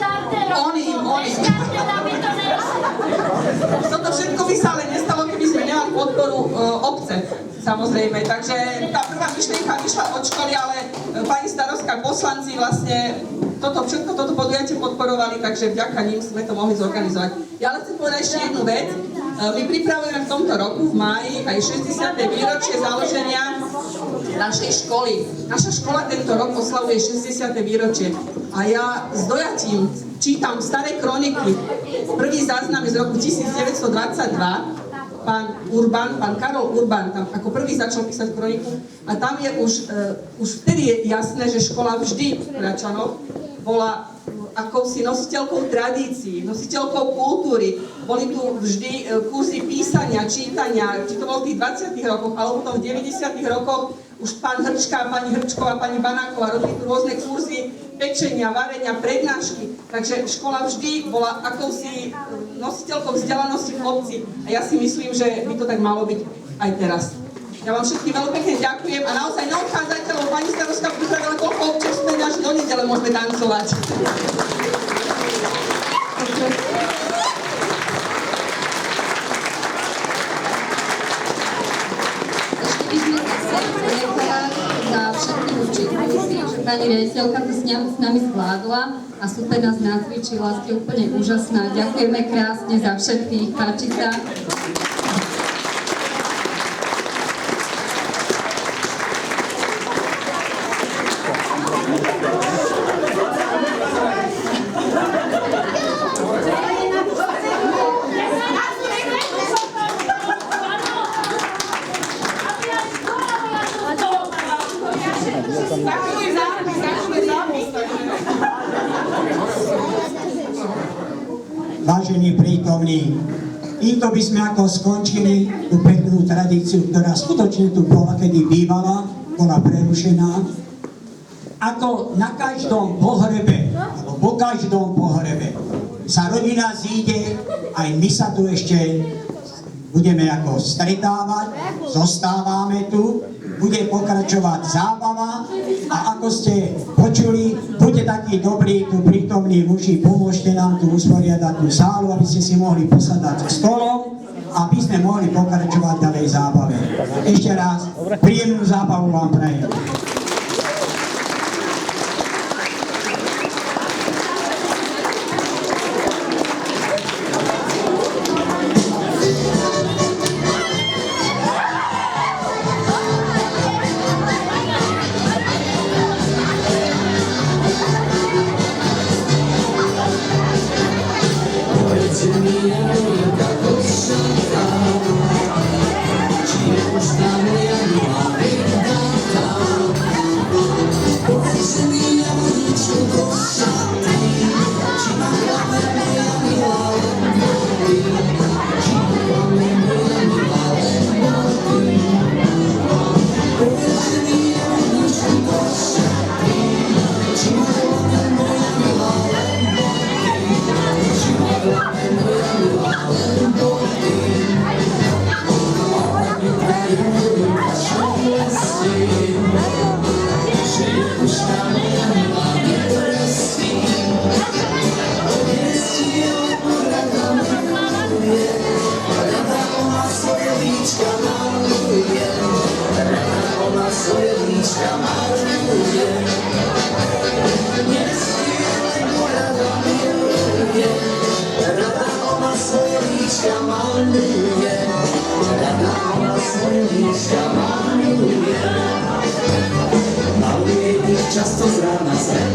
Oni. Toto všetko by sa ale nestalo, keby sme nemali podporu obce, samozrejme. Takže tá prvá myšlienka vyšla od školy, ale pani starostka, poslanci vlastne toto podujatie podporovali, takže vďaka ním sme to mohli zorganizovať. Ja ale chcem povedať ešte jednu vec. My pripravujeme v tomto roku, v máji, aj 60. výročie založenia našej školy. Naša škola tento rok oslavuje 60. výročie. A ja s dojatím čítam staré kroniky. Prvý záznam je z roku 1922. Pán Karol Urban tam ako prvý začal písať kroniku. A tam je už vtedy je jasné, že škola vždy v Račanoch bola akousi nositeľkou tradícií, nositeľkou kultúry. Boli tu vždy kurzy písania, čítania, či to bolo v tých 20. rokoch, alebo potom v 90. rokoch už pán Hrčka, pani Hrčková, pani Banáková robili tu rôzne kurzy pečenia, varenia, prednášky. Takže škola vždy bola akousi nositeľkou vzdelanosti v obci. A ja si myslím, že by to tak malo byť aj teraz. Ja vám všetkým veľmi pekne ďakujem a naozaj neodchádzajte, lebo pani starostka pripravila toľko občerstvenia, až do nedele môžeme tancovať. Ešte by sme sa chceli poďakovať za všetky účastníky, že pani riaditeľka to s nami zvládla a super nás nacvičila, ste úplne úžasná. Ďakujeme krásne za všetkých, páči sa. Vážení prítomní, týmto by sme ako skončili tú peknú tradíciu, ktorá skutočne tu bola, kedy bývala, bola prerušená. Ako na každom pohrebe, alebo po každom pohrebe sa rodina zíde, aj my sa tu ešte budeme ako stretávať, zostávame tu, bude pokračovať zábava a ako ste počuli, buďte takí dobrí, tu prítomní muži, pomôžte nám tu usporiadať tú sálu, aby ste si mohli posadať za stolom, aby sme mohli pokračovať ďalej zábave. Ešte raz, príjemnú zábavu vám prajem. Často z rána sem